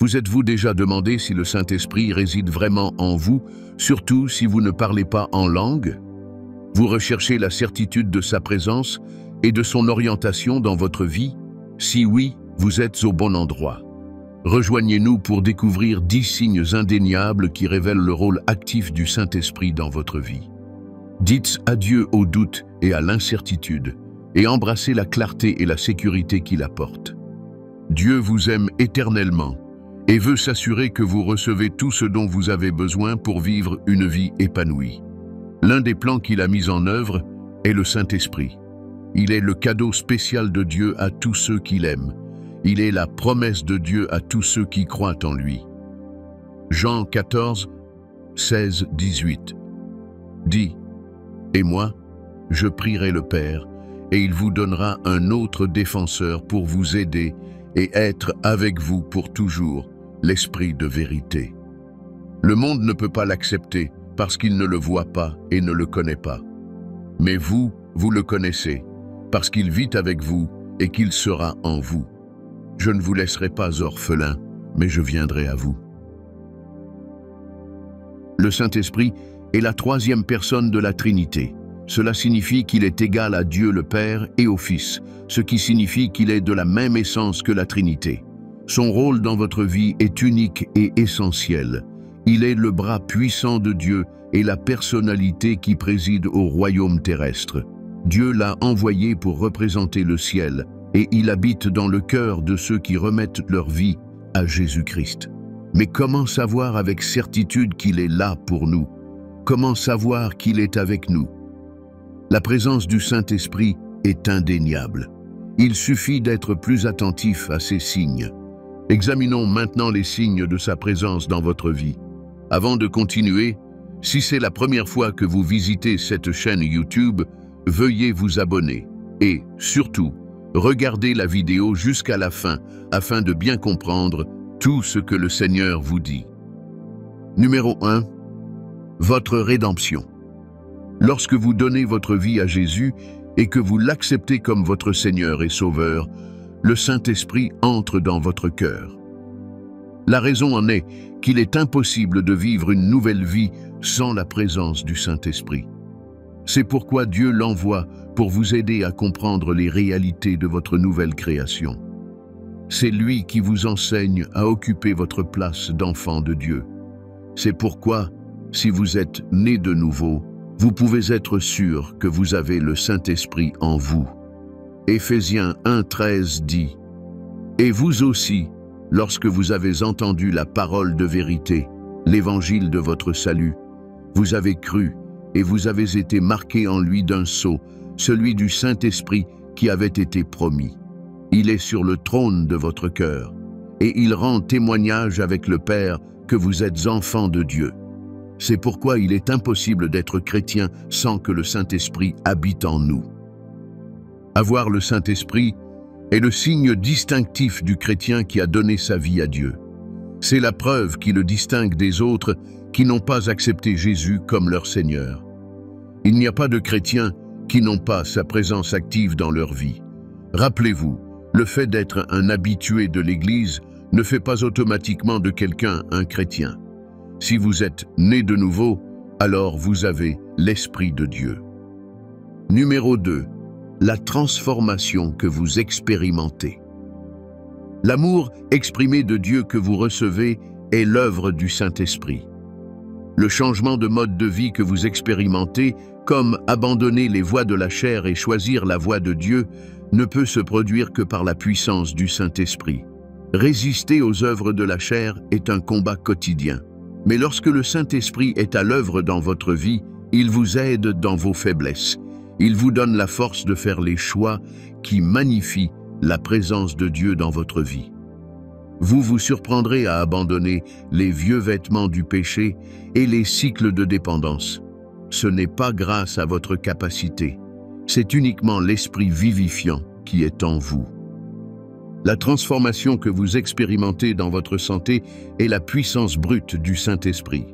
Vous êtes-vous déjà demandé si le Saint-Esprit réside vraiment en vous, surtout si vous ne parlez pas en langue? Vous recherchez la certitude de sa présence et de son orientation dans votre vie? Si oui, vous êtes au bon endroit. Rejoignez-nous pour découvrir 10 signes indéniables qui révèlent le rôle actif du Saint-Esprit dans votre vie. Dites adieu au doute et à l'incertitude, et embrassez la clarté et la sécurité qu'il apporte. Dieu vous aime éternellement et veut s'assurer que vous recevez tout ce dont vous avez besoin pour vivre une vie épanouie. L'un des plans qu'il a mis en œuvre est le Saint-Esprit. Il est le cadeau spécial de Dieu à tous ceux qu'il aime. Il est la promesse de Dieu à tous ceux qui croient en lui. Jean 14, 16, 18 dit: « Et moi, je prierai le Père, et il vous donnera un autre défenseur pour vous aider et être avec vous pour toujours, l'Esprit de vérité. » Le monde ne peut pas l'accepter parce qu'il ne le voit pas et ne le connaît pas. Mais vous, vous le connaissez, parce qu'il vit avec vous et qu'il sera en vous. Je ne vous laisserai pas orphelin, mais je viendrai à vous. Le Saint-Esprit est la troisième personne de la Trinité. Cela signifie qu'il est égal à Dieu le Père et au Fils, ce qui signifie qu'il est de la même essence que la Trinité. Son rôle dans votre vie est unique et essentiel. Il est le bras puissant de Dieu et la personnalité qui préside au royaume terrestre. Dieu l'a envoyé pour représenter le ciel, et il habite dans le cœur de ceux qui remettent leur vie à Jésus-Christ. Mais comment savoir avec certitude qu'il est là pour nous? Comment savoir qu'il est avec nous? La présence du Saint-Esprit est indéniable. Il suffit d'être plus attentif à ces signes. Examinons maintenant les signes de sa présence dans votre vie. Avant de continuer, si c'est la première fois que vous visitez cette chaîne YouTube, veuillez vous abonner et, surtout, regardez la vidéo jusqu'à la fin afin de bien comprendre tout ce que le Seigneur vous dit. Numéro 1. Votre rédemption. Lorsque vous donnez votre vie à Jésus et que vous l'acceptez comme votre Seigneur et Sauveur, le Saint-Esprit entre dans votre cœur. La raison en est qu'il est impossible de vivre une nouvelle vie sans la présence du Saint-Esprit. C'est pourquoi Dieu l'envoie pour vous aider à comprendre les réalités de votre nouvelle création. C'est lui qui vous enseigne à occuper votre place d'enfant de Dieu. C'est pourquoi, si vous êtes né de nouveau, vous pouvez être sûr que vous avez le Saint-Esprit en vous. Éphésiens 1,13 dit: « Et vous aussi, lorsque vous avez entendu la parole de vérité, l'évangile de votre salut, vous avez cru et vous avez été marqués en lui d'un sceau, celui du Saint-Esprit qui avait été promis. Il est sur le trône de votre cœur, et il rend témoignage avec le Père que vous êtes enfants de Dieu. C'est pourquoi il est impossible d'être chrétien sans que le Saint-Esprit habite en nous. » Avoir le Saint-Esprit est le signe distinctif du chrétien qui a donné sa vie à Dieu. C'est la preuve qui le distingue des autres qui n'ont pas accepté Jésus comme leur Seigneur. Il n'y a pas de chrétiens qui n'ont pas sa présence active dans leur vie. Rappelez-vous, le fait d'être un habitué de l'Église ne fait pas automatiquement de quelqu'un un chrétien. Si vous êtes né de nouveau, alors vous avez l'Esprit de Dieu. Numéro 2. La transformation que vous expérimentez. L'amour exprimé de Dieu que vous recevez est l'œuvre du Saint-Esprit. Le changement de mode de vie que vous expérimentez, comme abandonner les voies de la chair et choisir la voie de Dieu, ne peut se produire que par la puissance du Saint-Esprit. Résister aux œuvres de la chair est un combat quotidien. Mais lorsque le Saint-Esprit est à l'œuvre dans votre vie, il vous aide dans vos faiblesses. Il vous donne la force de faire les choix qui magnifient la présence de Dieu dans votre vie. Vous vous surprendrez à abandonner les vieux vêtements du péché et les cycles de dépendance. Ce n'est pas grâce à votre capacité, c'est uniquement l'Esprit vivifiant qui est en vous. La transformation que vous expérimentez dans votre santé est la puissance brute du Saint-Esprit.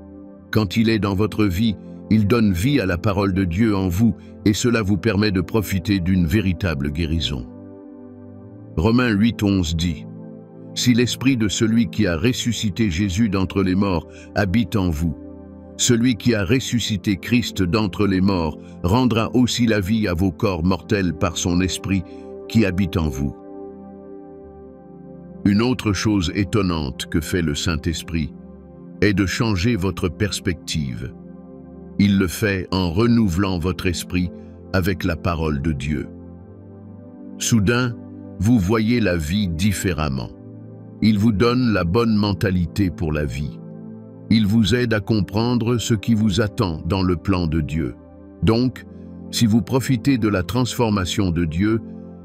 Quand il est dans votre vie, il donne vie à la parole de Dieu en vous et cela vous permet de profiter d'une véritable guérison. Romains 8,11 dit: Si l'esprit de celui qui a ressuscité Jésus d'entre les morts habite en vous, celui qui a ressuscité Christ d'entre les morts rendra aussi la vie à vos corps mortels par son esprit qui habite en vous. Une autre chose étonnante que fait le Saint-Esprit est de changer votre perspective. Il le fait en renouvelant votre esprit avec la parole de Dieu. Soudain, vous voyez la vie différemment. Il vous donne la bonne mentalité pour la vie. Il vous aide à comprendre ce qui vous attend dans le plan de Dieu. Donc, si vous profitez de la transformation de Dieu,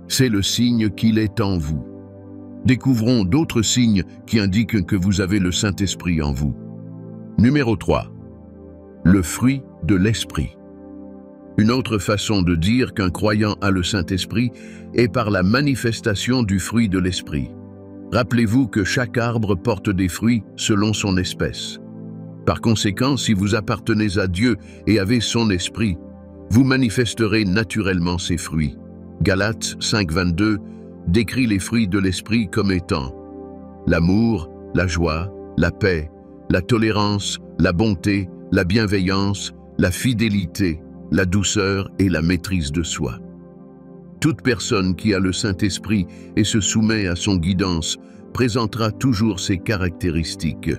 c'est le signe qu'il est en vous. Découvrons d'autres signes qui indiquent que vous avez le Saint-Esprit en vous. Numéro 3. Le fruit de l'Esprit. Une autre façon de dire qu'un croyant a le Saint-Esprit est par la manifestation du fruit de l'Esprit. Rappelez-vous que chaque arbre porte des fruits selon son espèce. Par conséquent, si vous appartenez à Dieu et avez son esprit, vous manifesterez naturellement ses fruits. Galates 5:22 décrit les fruits de l'esprit comme étant l'amour, la joie, la paix, la tolérance, la bonté, la bienveillance, la fidélité, la douceur et la maîtrise de soi. Toute personne qui a le Saint-Esprit et se soumet à son guidance présentera toujours ces caractéristiques.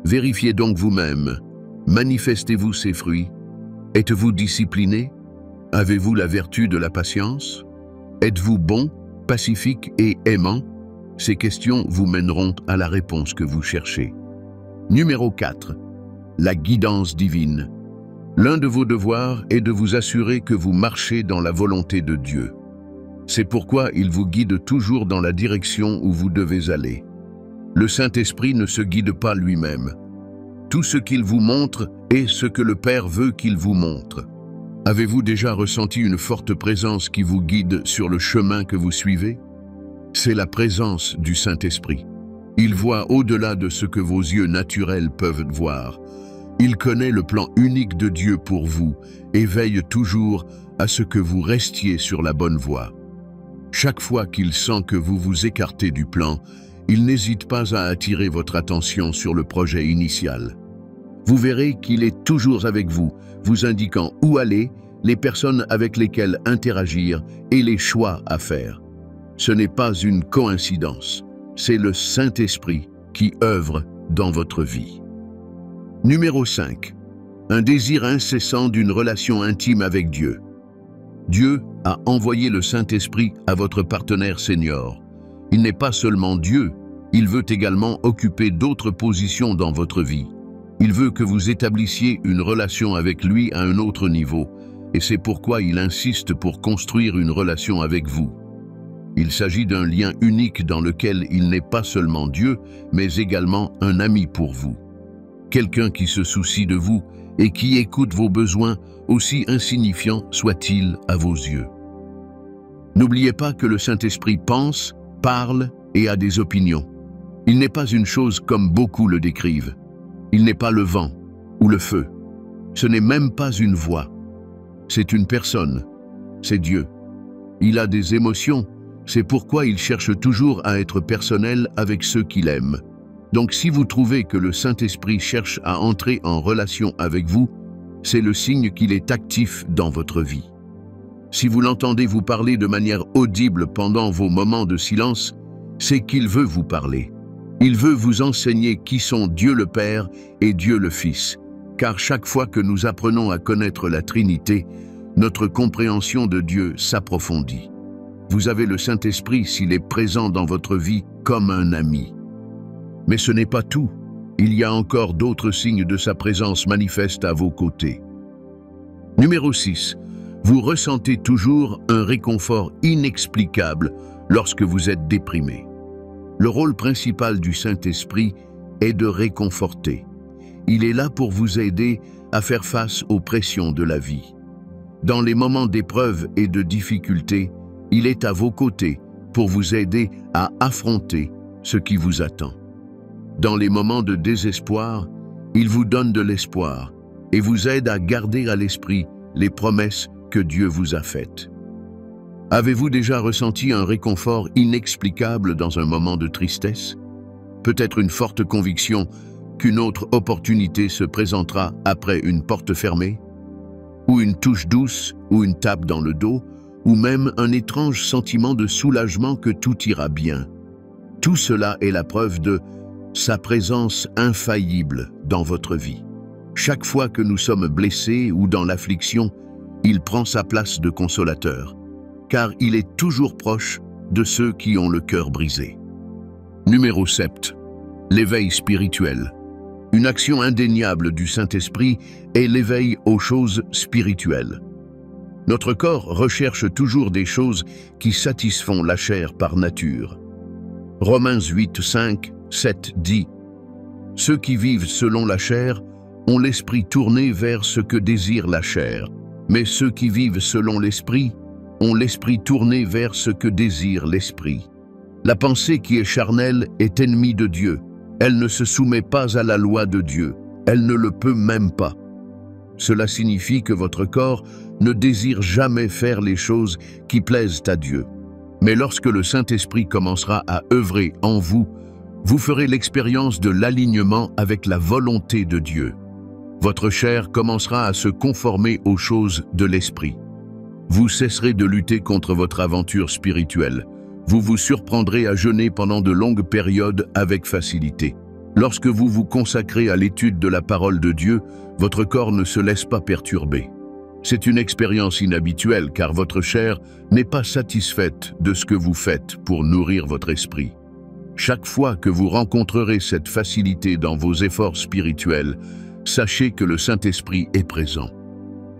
Vérifiez donc vous-même. Manifestez-vous ces fruits? Êtes-vous discipliné? Avez-vous la vertu de la patience? Êtes-vous bon, pacifique et aimant? Ces questions vous mèneront à la réponse que vous cherchez. Numéro 4. La guidance divine. L'un de vos devoirs est de vous assurer que vous marchez dans la volonté de Dieu. C'est pourquoi il vous guide toujours dans la direction où vous devez aller. Le Saint-Esprit ne se guide pas lui-même. Tout ce qu'il vous montre est ce que le Père veut qu'il vous montre. Avez-vous déjà ressenti une forte présence qui vous guide sur le chemin que vous suivez? C'est la présence du Saint-Esprit. Il voit au-delà de ce que vos yeux naturels peuvent voir. Il connaît le plan unique de Dieu pour vous et veille toujours à ce que vous restiez sur la bonne voie. Chaque fois qu'il sent que vous vous écartez du plan, il n'hésite pas à attirer votre attention sur le projet initial. Vous verrez qu'il est toujours avec vous, vous indiquant où aller, les personnes avec lesquelles interagir et les choix à faire. Ce n'est pas une coïncidence, c'est le Saint-Esprit qui œuvre dans votre vie. Numéro 5. Un désir incessant d'une relation intime avec Dieu. Dieu a envoyé le Saint-Esprit à votre partenaire senior. Il n'est pas seulement Dieu, il veut également occuper d'autres positions dans votre vie. Il veut que vous établissiez une relation avec lui à un autre niveau, et c'est pourquoi il insiste pour construire une relation avec vous. Il s'agit d'un lien unique dans lequel il n'est pas seulement Dieu, mais également un ami pour vous. Quelqu'un qui se soucie de vous et qui écoute vos besoins, aussi insignifiants soient-ils à vos yeux. N'oubliez pas que le Saint-Esprit pense, parle et a des opinions. Il n'est pas une chose comme beaucoup le décrivent. Il n'est pas le vent ou le feu. Ce n'est même pas une voix. C'est une personne. C'est Dieu. Il a des émotions. C'est pourquoi il cherche toujours à être personnel avec ceux qu'il aime. Donc si vous trouvez que le Saint-Esprit cherche à entrer en relation avec vous, c'est le signe qu'il est actif dans votre vie. Si vous l'entendez vous parler de manière audible pendant vos moments de silence, c'est qu'il veut vous parler. Il veut vous enseigner qui sont Dieu le Père et Dieu le Fils, car chaque fois que nous apprenons à connaître la Trinité, notre compréhension de Dieu s'approfondit. Vous avez le Saint-Esprit s'il est présent dans votre vie comme un ami. Mais ce n'est pas tout. Il y a encore d'autres signes de sa présence manifeste à vos côtés. Numéro 6. Vous ressentez toujours un réconfort inexplicable lorsque vous êtes déprimé. Le rôle principal du Saint-Esprit est de réconforter. Il est là pour vous aider à faire face aux pressions de la vie. Dans les moments d'épreuve et de difficulté, il est à vos côtés pour vous aider à affronter ce qui vous attend. Dans les moments de désespoir, il vous donne de l'espoir et vous aide à garder à l'esprit les promesses que Dieu vous a faites. Avez-vous déjà ressenti un réconfort inexplicable dans un moment de tristesse? Peut-être une forte conviction qu'une autre opportunité se présentera après une porte fermée? Ou une touche douce, ou une tape dans le dos, ou même un étrange sentiment de soulagement que tout ira bien. Tout cela est la preuve de sa présence infaillible dans votre vie. Chaque fois que nous sommes blessés ou dans l'affliction, il prend sa place de consolateur, car il est toujours proche de ceux qui ont le cœur brisé. Numéro 7. L'éveil spirituel. Une action indéniable du Saint-Esprit est l'éveil aux choses spirituelles. Notre corps recherche toujours des choses qui satisfont la chair par nature. Romains 8, 5, 7 dit « Ceux qui vivent selon la chair ont l'esprit tourné vers ce que désire la chair, mais ceux qui vivent selon l'esprit ont l'esprit tourné vers ce que désire l'esprit. La pensée qui est charnelle est ennemie de Dieu. Elle ne se soumet pas à la loi de Dieu. Elle ne le peut même pas. Cela signifie que votre corps ne désire jamais faire les choses qui plaisent à Dieu. Mais lorsque le Saint-Esprit commencera à œuvrer en vous, vous ferez l'expérience de l'alignement avec la volonté de Dieu. Votre chair commencera à se conformer aux choses de l'Esprit. Vous cesserez de lutter contre votre aventure spirituelle. Vous vous surprendrez à jeûner pendant de longues périodes avec facilité. Lorsque vous vous consacrez à l'étude de la parole de Dieu, votre corps ne se laisse pas perturber. C'est une expérience inhabituelle car votre chair n'est pas satisfaite de ce que vous faites pour nourrir votre esprit. Chaque fois que vous rencontrerez cette facilité dans vos efforts spirituels, sachez que le Saint-Esprit est présent.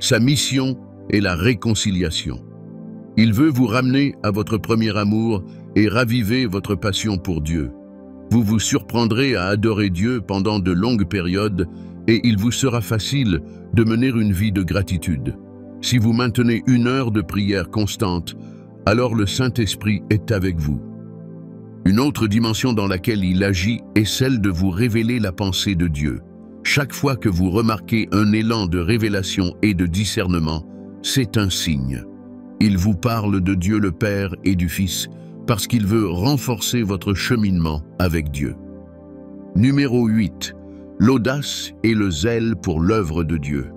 Sa mission est la réconciliation. Il veut vous ramener à votre premier amour et raviver votre passion pour Dieu. Vous vous surprendrez à adorer Dieu pendant de longues périodes et il vous sera facile de mener une vie de gratitude. Si vous maintenez 1 heure de prière constante, alors le Saint-Esprit est avec vous. Une autre dimension dans laquelle il agit est celle de vous révéler la pensée de Dieu. Chaque fois que vous remarquez un élan de révélation et de discernement, c'est un signe. Il vous parle de Dieu le Père et du Fils parce qu'il veut renforcer votre cheminement avec Dieu. Numéro 8. L'audace et le zèle pour l'œuvre de Dieu.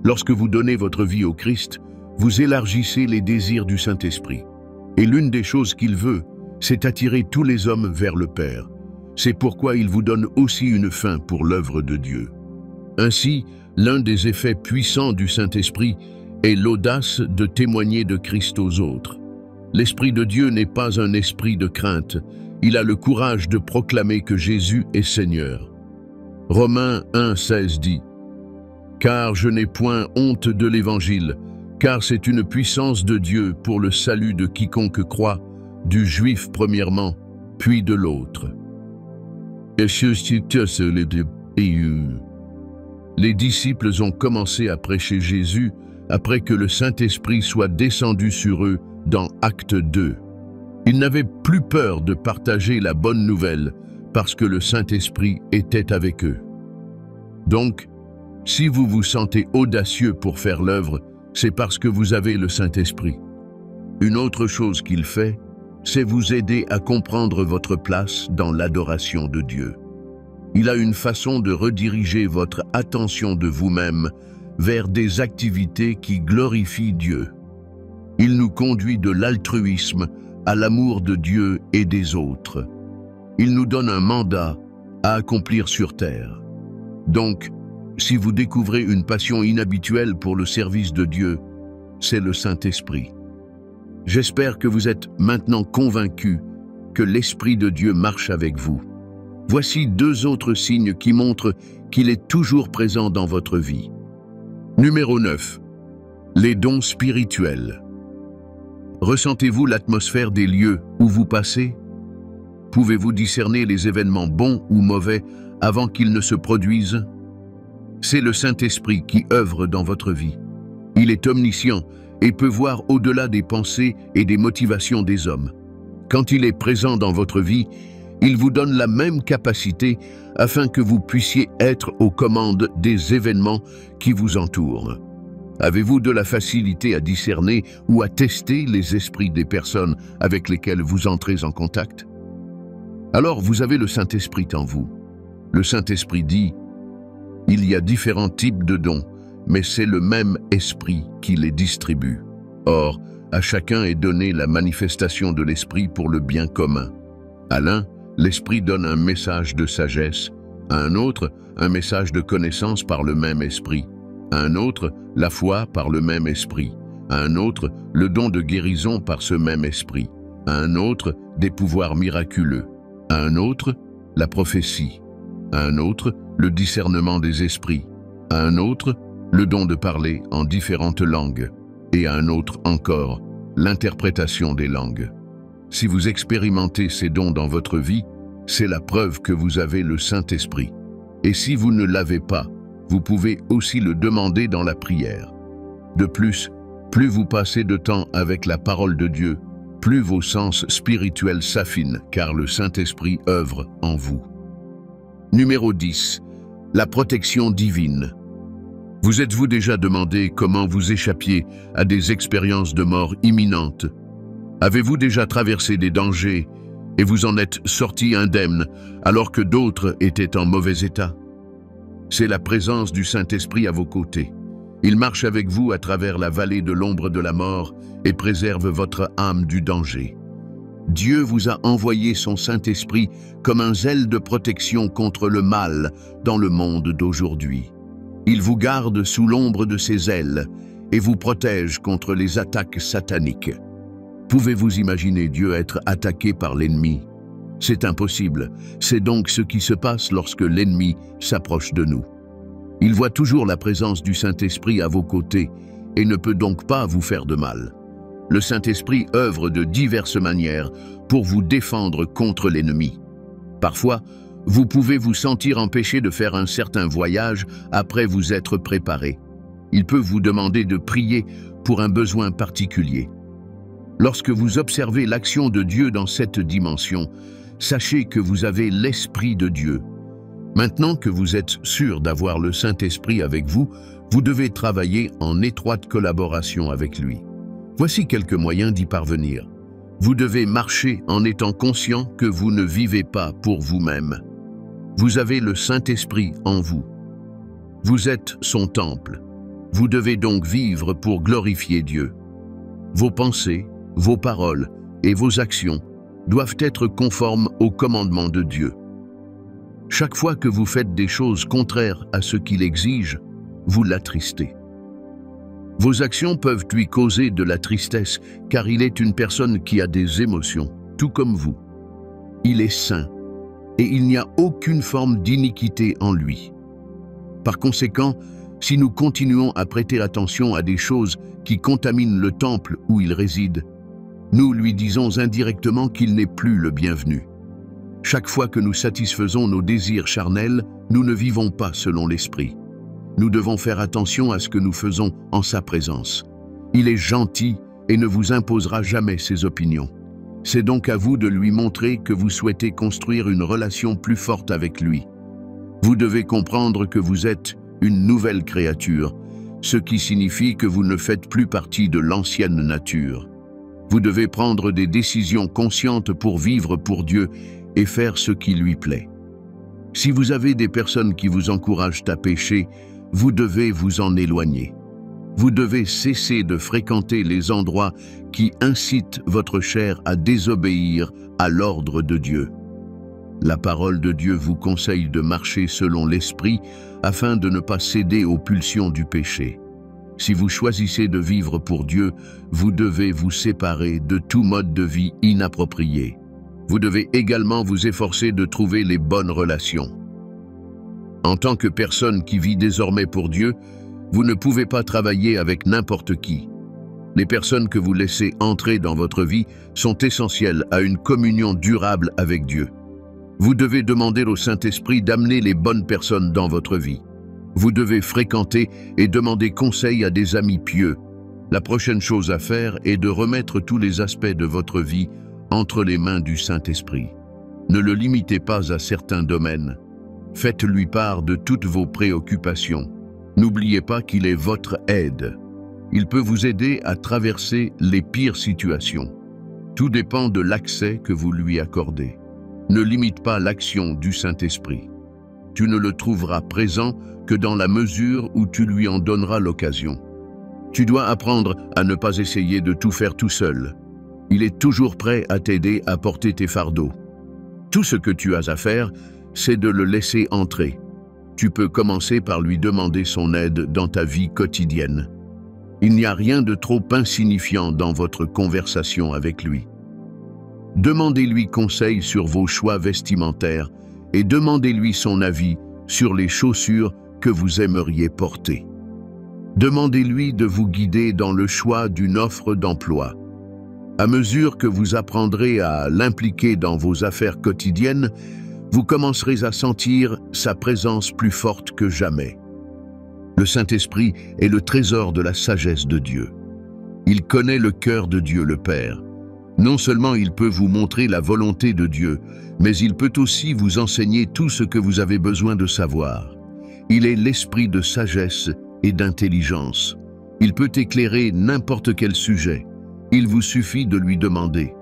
Lorsque vous donnez votre vie au Christ, vous élargissez les désirs du Saint-Esprit. Et l'une des choses qu'il veut, c'est attirer tous les hommes vers le Père. C'est pourquoi il vous donne aussi une fin pour l'œuvre de Dieu. Ainsi, l'un des effets puissants du Saint-Esprit est l'audace de témoigner de Christ aux autres. L'Esprit de Dieu n'est pas un esprit de crainte, il a le courage de proclamer que Jésus est Seigneur. Romains 1, 16 dit « Car je n'ai point honte de l'Évangile, car c'est une puissance de Dieu pour le salut de quiconque croit, du Juif premièrement, puis de l'autre. » Les disciples ont commencé à prêcher Jésus après que le Saint-Esprit soit descendu sur eux dans Acte 2. Ils n'avaient plus peur de partager la bonne nouvelle parce que le Saint-Esprit était avec eux. Donc, si vous vous sentez audacieux pour faire l'œuvre, c'est parce que vous avez le Saint-Esprit. Une autre chose qu'il fait, c'est vous aider à comprendre votre place dans l'adoration de Dieu. Il a une façon de rediriger votre attention de vous-même vers des activités qui glorifient Dieu. Il nous conduit de l'altruisme à l'amour de Dieu et des autres. Il nous donne un mandat à accomplir sur terre. Donc, si vous découvrez une passion inhabituelle pour le service de Dieu, c'est le Saint-Esprit. J'espère que vous êtes maintenant convaincus que l'Esprit de Dieu marche avec vous. Voici 2 autres signes qui montrent qu'il est toujours présent dans votre vie. Numéro 9. Les dons spirituels. Ressentez-vous l'atmosphère des lieux où vous passez? Pouvez-vous discerner les événements bons ou mauvais avant qu'ils ne se produisent? C'est le Saint-Esprit qui œuvre dans votre vie. Il est omniscient et peut voir au-delà des pensées et des motivations des hommes. Quand il est présent dans votre vie, il vous donne la même capacité afin que vous puissiez être aux commandes des événements qui vous entourent. Avez-vous de la facilité à discerner ou à tester les esprits des personnes avec lesquelles vous entrez en contact? Alors vous avez le Saint-Esprit en vous. Le Saint-Esprit dit: il y a différents types de dons, mais c'est le même Esprit qui les distribue. Or, à chacun est donnée la manifestation de l'Esprit pour le bien commun. À l'un, l'Esprit donne un message de sagesse, à un autre, un message de connaissance par le même Esprit, à un autre, la foi par le même Esprit, à un autre, le don de guérison par ce même Esprit, à un autre, des pouvoirs miraculeux, à un autre, la prophétie, à un autre, le discernement des esprits, à un autre, le don de parler en différentes langues, et à un autre encore, l'interprétation des langues. Si vous expérimentez ces dons dans votre vie, c'est la preuve que vous avez le Saint-Esprit. Et si vous ne l'avez pas, vous pouvez aussi le demander dans la prière. De plus, plus vous passez de temps avec la parole de Dieu, plus vos sens spirituels s'affinent, car le Saint-Esprit œuvre en vous. Numéro 10. La protection divine. Vous êtes-vous déjà demandé comment vous échappiez à des expériences de mort imminente? Avez-vous déjà traversé des dangers et vous en êtes sorti indemne alors que d'autres étaient en mauvais état? C'est la présence du Saint-Esprit à vos côtés. Il marche avec vous à travers la vallée de l'ombre de la mort et préserve votre âme du danger. Dieu vous a envoyé son Saint-Esprit comme un zèle de protection contre le mal dans le monde d'aujourd'hui. Il vous garde sous l'ombre de ses ailes et vous protège contre les attaques sataniques. Pouvez-vous imaginer Dieu être attaqué par l'ennemi? C'est impossible. C'est donc ce qui se passe lorsque l'ennemi s'approche de nous. Il voit toujours la présence du Saint-Esprit à vos côtés et ne peut donc pas vous faire de mal. Le Saint-Esprit œuvre de diverses manières pour vous défendre contre l'ennemi. Parfois, vous pouvez vous sentir empêché de faire un certain voyage après vous être préparé. Il peut vous demander de prier pour un besoin particulier. Lorsque vous observez l'action de Dieu dans cette dimension, sachez que vous avez l'Esprit de Dieu. Maintenant que vous êtes sûr d'avoir le Saint-Esprit avec vous, vous devez travailler en étroite collaboration avec lui. Voici quelques moyens d'y parvenir. Vous devez marcher en étant conscient que vous ne vivez pas pour vous-même. Vous avez le Saint-Esprit en vous. Vous êtes son temple. Vous devez donc vivre pour glorifier Dieu. Vos pensées, vos paroles et vos actions doivent être conformes aux commandements de Dieu. Chaque fois que vous faites des choses contraires à ce qu'il exige, vous l'attristez. Vos actions peuvent lui causer de la tristesse, car il est une personne qui a des émotions, tout comme vous. Il est saint, et il n'y a aucune forme d'iniquité en lui. Par conséquent, si nous continuons à prêter attention à des choses qui contaminent le temple où il réside, nous lui disons indirectement qu'il n'est plus le bienvenu. Chaque fois que nous satisfaisons nos désirs charnels, nous ne vivons pas selon l'Esprit. Nous devons faire attention à ce que nous faisons en sa présence. Il est gentil et ne vous imposera jamais ses opinions. C'est donc à vous de lui montrer que vous souhaitez construire une relation plus forte avec lui. Vous devez comprendre que vous êtes une nouvelle créature, ce qui signifie que vous ne faites plus partie de l'ancienne nature. Vous devez prendre des décisions conscientes pour vivre pour Dieu et faire ce qui lui plaît. Si vous avez des personnes qui vous encouragent à pécher, vous devez vous en éloigner. Vous devez cesser de fréquenter les endroits qui incitent votre chair à désobéir à l'ordre de Dieu. La parole de Dieu vous conseille de marcher selon l'Esprit afin de ne pas céder aux pulsions du péché. Si vous choisissez de vivre pour Dieu, vous devez vous séparer de tout mode de vie inapproprié. Vous devez également vous efforcer de trouver les bonnes relations. En tant que personne qui vit désormais pour Dieu, vous ne pouvez pas travailler avec n'importe qui. Les personnes que vous laissez entrer dans votre vie sont essentielles à une communion durable avec Dieu. Vous devez demander au Saint-Esprit d'amener les bonnes personnes dans votre vie. Vous devez fréquenter et demander conseil à des amis pieux. La prochaine chose à faire est de remettre tous les aspects de votre vie entre les mains du Saint-Esprit. Ne le limitez pas à certains domaines. Faites-lui part de toutes vos préoccupations. N'oubliez pas qu'il est votre aide. Il peut vous aider à traverser les pires situations. Tout dépend de l'accès que vous lui accordez. Ne limite pas l'action du Saint-Esprit. Tu ne le trouveras présent que dans la mesure où tu lui en donneras l'occasion. Tu dois apprendre à ne pas essayer de tout faire tout seul. Il est toujours prêt à t'aider à porter tes fardeaux. Tout ce que tu as à faire, c'est de le laisser entrer. Tu peux commencer par lui demander son aide dans ta vie quotidienne. Il n'y a rien de trop insignifiant dans votre conversation avec lui. Demandez-lui conseil sur vos choix vestimentaires et demandez-lui son avis sur les chaussures que vous aimeriez porter. Demandez-lui de vous guider dans le choix d'une offre d'emploi. À mesure que vous apprendrez à l'impliquer dans vos affaires quotidiennes, vous commencerez à sentir sa présence plus forte que jamais. Le Saint-Esprit est le trésor de la sagesse de Dieu. Il connaît le cœur de Dieu le Père. Non seulement il peut vous montrer la volonté de Dieu, mais il peut aussi vous enseigner tout ce que vous avez besoin de savoir. Il est l'esprit de sagesse et d'intelligence. Il peut éclairer n'importe quel sujet. Il vous suffit de lui demander.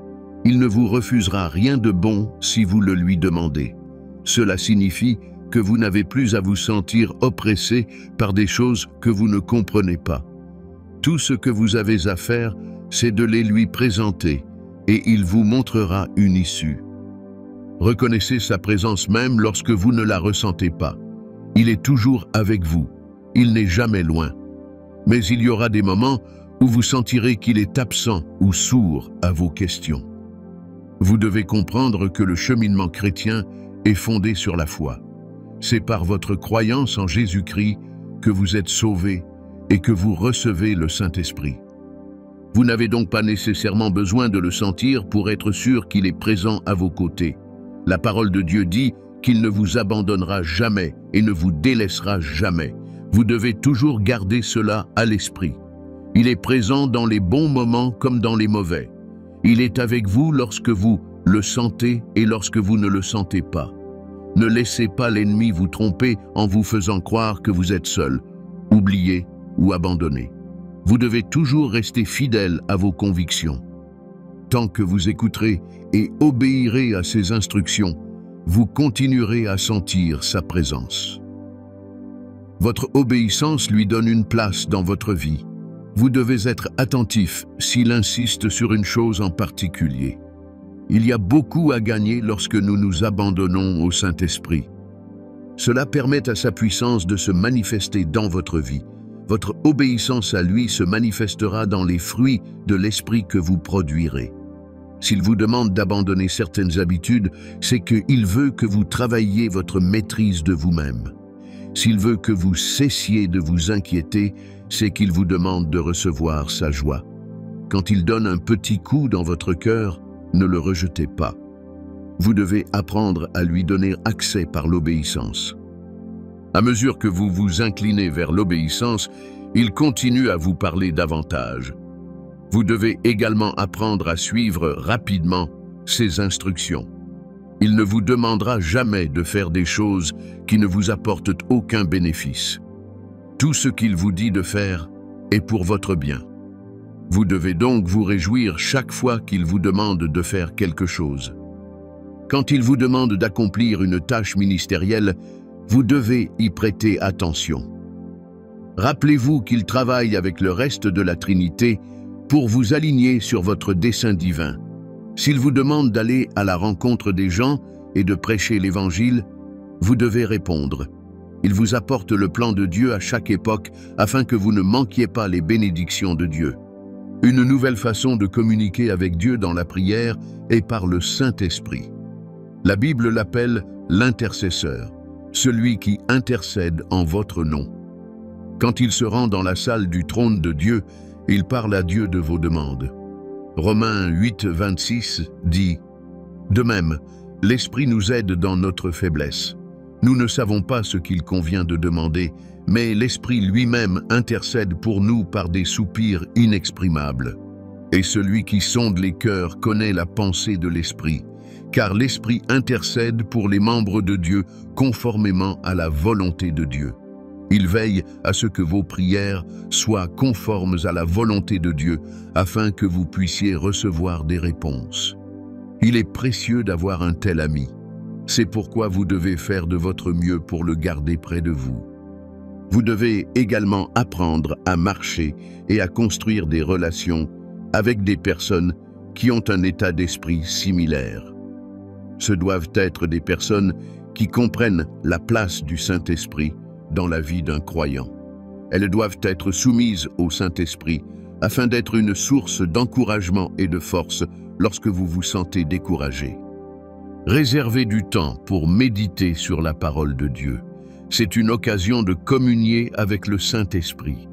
Il ne vous refusera rien de bon si vous le lui demandez. Cela signifie que vous n'avez plus à vous sentir oppressé par des choses que vous ne comprenez pas. Tout ce que vous avez à faire, c'est de les lui présenter, et il vous montrera une issue. Reconnaissez sa présence même lorsque vous ne la ressentez pas. Il est toujours avec vous. Il n'est jamais loin. Mais il y aura des moments où vous sentirez qu'il est absent ou sourd à vos questions. Vous devez comprendre que le cheminement chrétien est fondé sur la foi. C'est par votre croyance en Jésus-Christ que vous êtes sauvés et que vous recevez le Saint-Esprit. Vous n'avez donc pas nécessairement besoin de le sentir pour être sûr qu'il est présent à vos côtés. La parole de Dieu dit qu'il ne vous abandonnera jamais et ne vous délaissera jamais. Vous devez toujours garder cela à l'esprit. Il est présent dans les bons moments comme dans les mauvais. Il est avec vous lorsque vous le sentez et lorsque vous ne le sentez pas. Ne laissez pas l'ennemi vous tromper en vous faisant croire que vous êtes seul, oublié ou abandonné. Vous devez toujours rester fidèle à vos convictions. Tant que vous écouterez et obéirez à ses instructions, vous continuerez à sentir sa présence. Votre obéissance lui donne une place dans votre vie. Vous devez être attentif s'il insiste sur une chose en particulier. Il y a beaucoup à gagner lorsque nous nous abandonnons au Saint-Esprit. Cela permet à sa puissance de se manifester dans votre vie. Votre obéissance à lui se manifestera dans les fruits de l'Esprit que vous produirez. S'il vous demande d'abandonner certaines habitudes, c'est qu'il veut que vous travailliez votre maîtrise de vous-même. S'il veut que vous cessiez de vous inquiéter, c'est qu'il vous demande de recevoir sa joie. Quand il donne un petit coup dans votre cœur, ne le rejetez pas. Vous devez apprendre à lui donner accès par l'obéissance. À mesure que vous vous inclinez vers l'obéissance, il continue à vous parler davantage. Vous devez également apprendre à suivre rapidement ses instructions. Il ne vous demandera jamais de faire des choses qui ne vous apportent aucun bénéfice. Tout ce qu'il vous dit de faire est pour votre bien. Vous devez donc vous réjouir chaque fois qu'il vous demande de faire quelque chose. Quand il vous demande d'accomplir une tâche ministérielle, vous devez y prêter attention. Rappelez-vous qu'il travaille avec le reste de la Trinité pour vous aligner sur votre dessein divin. S'il vous demande d'aller à la rencontre des gens et de prêcher l'Évangile, vous devez répondre. Il vous apporte le plan de Dieu à chaque époque afin que vous ne manquiez pas les bénédictions de Dieu. Une nouvelle façon de communiquer avec Dieu dans la prière est par le Saint-Esprit. La Bible l'appelle l'intercesseur, celui qui intercède en votre nom. Quand il se rend dans la salle du trône de Dieu, il parle à Dieu de vos demandes. Romains 8, 26 dit « De même, l'Esprit nous aide dans notre faiblesse. Nous ne savons pas ce qu'il convient de demander, mais l'Esprit lui-même intercède pour nous par des soupirs inexprimables. Et celui qui sonde les cœurs connaît la pensée de l'Esprit, car l'Esprit intercède pour les membres de Dieu conformément à la volonté de Dieu. » Il veille à ce que vos prières soient conformes à la volonté de Dieu, afin que vous puissiez recevoir des réponses. Il est précieux d'avoir un tel ami. C'est pourquoi vous devez faire de votre mieux pour le garder près de vous. Vous devez également apprendre à marcher et à construire des relations avec des personnes qui ont un état d'esprit similaire. Ce doivent être des personnes qui comprennent la place du Saint-Esprit dans la vie d'un croyant. Elles doivent être soumises au Saint-Esprit afin d'être une source d'encouragement et de force lorsque vous vous sentez découragé. Réservez du temps pour méditer sur la parole de Dieu. C'est une occasion de communier avec le Saint-Esprit.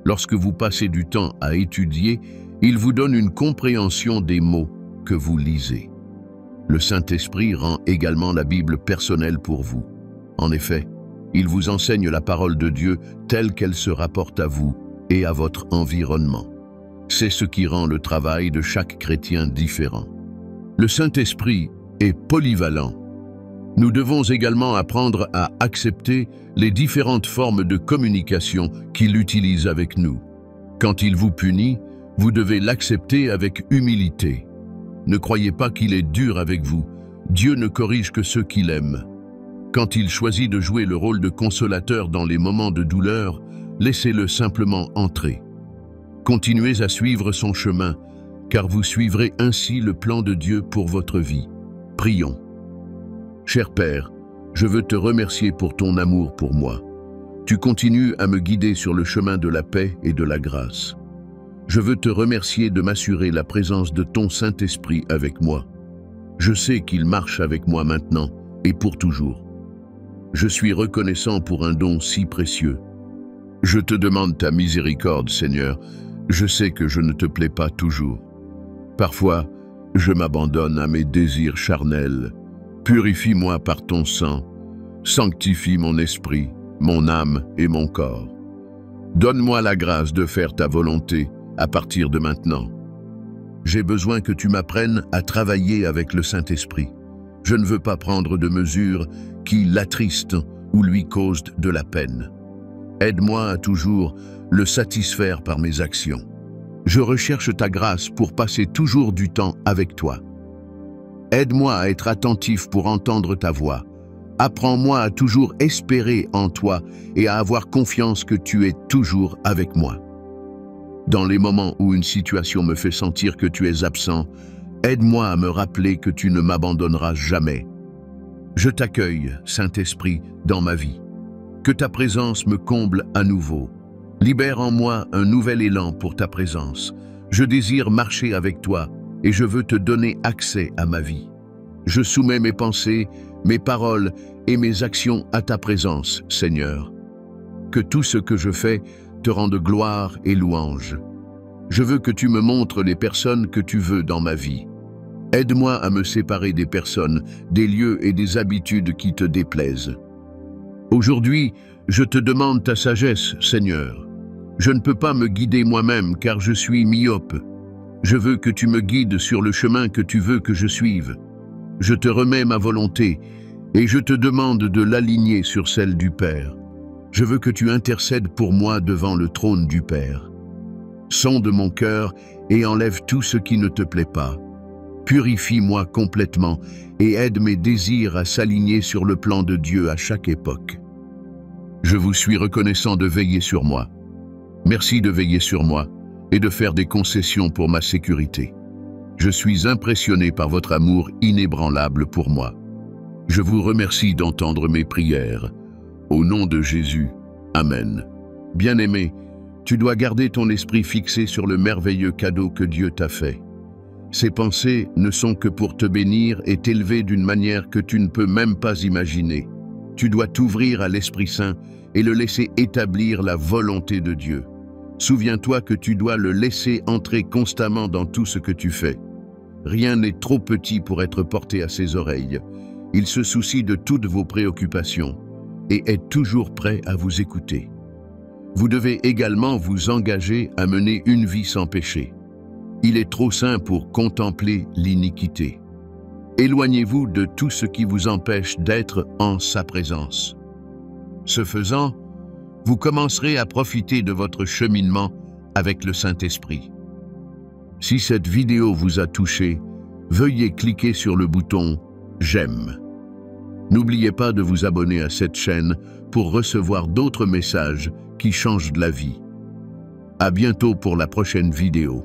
Lorsque vous passez du temps à étudier, il vous donne une compréhension des mots que vous lisez. Le Saint-Esprit rend également la Bible personnelle pour vous. En effet, il vous enseigne la parole de Dieu telle qu'elle se rapporte à vous et à votre environnement. C'est ce qui rend le travail de chaque chrétien différent. Le Saint-Esprit est polyvalent. Nous devons également apprendre à accepter les différentes formes de communication qu'il utilise avec nous. Quand il vous punit, vous devez l'accepter avec humilité. Ne croyez pas qu'il est dur avec vous. Dieu ne corrige que ceux qu'il aime. Quand il choisit de jouer le rôle de consolateur dans les moments de douleur, laissez-le simplement entrer. Continuez à suivre son chemin, car vous suivrez ainsi le plan de Dieu pour votre vie. Prions. Cher Père, je veux te remercier pour ton amour pour moi. Tu continues à me guider sur le chemin de la paix et de la grâce. Je veux te remercier de m'assurer la présence de ton Saint-Esprit avec moi. Je sais qu'il marche avec moi maintenant et pour toujours. Je suis reconnaissant pour un don si précieux. Je te demande ta miséricorde, Seigneur. Je sais que je ne te plais pas toujours. Parfois, je m'abandonne à mes désirs charnels. Purifie-moi par ton sang. Sanctifie mon esprit, mon âme et mon corps. Donne-moi la grâce de faire ta volonté à partir de maintenant. J'ai besoin que tu m'apprennes à travailler avec le Saint-Esprit. Je ne veux pas prendre de mesures qui l'attristent ou lui causent de la peine. Aide-moi à toujours le satisfaire par mes actions. Je recherche ta grâce pour passer toujours du temps avec toi. Aide-moi à être attentif pour entendre ta voix. Apprends-moi à toujours espérer en toi et à avoir confiance que tu es toujours avec moi. Dans les moments où une situation me fait sentir que tu es absent, aide-moi à me rappeler que tu ne m'abandonneras jamais. Je t'accueille, Saint-Esprit, dans ma vie. Que ta présence me comble à nouveau. Libère en moi un nouvel élan pour ta présence. Je désire marcher avec toi et je veux te donner accès à ma vie. Je soumets mes pensées, mes paroles et mes actions à ta présence, Seigneur. Que tout ce que je fais te rende gloire et louange. Je veux que tu me montres les personnes que tu veux dans ma vie. Aide-moi à me séparer des personnes, des lieux et des habitudes qui te déplaisent. Aujourd'hui, je te demande ta sagesse, Seigneur. Je ne peux pas me guider moi-même car je suis myope. Je veux que tu me guides sur le chemin que tu veux que je suive. Je te remets ma volonté et je te demande de l'aligner sur celle du Père. Je veux que tu intercèdes pour moi devant le trône du Père. Sonde mon cœur et enlève tout ce qui ne te plaît pas. Purifie-moi complètement et aide mes désirs à s'aligner sur le plan de Dieu à chaque époque. Je vous suis reconnaissant de veiller sur moi. Merci de veiller sur moi et de faire des concessions pour ma sécurité. Je suis impressionné par votre amour inébranlable pour moi. Je vous remercie d'entendre mes prières. Au nom de Jésus, Amen. Bien-aimé, tu dois garder ton esprit fixé sur le merveilleux cadeau que Dieu t'a fait. Ces pensées ne sont que pour te bénir et t'élever d'une manière que tu ne peux même pas imaginer. Tu dois t'ouvrir à l'Esprit Saint et le laisser établir la volonté de Dieu. Souviens-toi que tu dois le laisser entrer constamment dans tout ce que tu fais. Rien n'est trop petit pour être porté à ses oreilles. Il se soucie de toutes vos préoccupations et est toujours prêt à vous écouter. Vous devez également vous engager à mener une vie sans péché. Il est trop saint pour contempler l'iniquité. Éloignez-vous de tout ce qui vous empêche d'être en sa présence. Ce faisant, vous commencerez à profiter de votre cheminement avec le Saint-Esprit. Si cette vidéo vous a touché, veuillez cliquer sur le bouton « J'aime ». N'oubliez pas de vous abonner à cette chaîne pour recevoir d'autres messages qui changent de la vie. À bientôt pour la prochaine vidéo.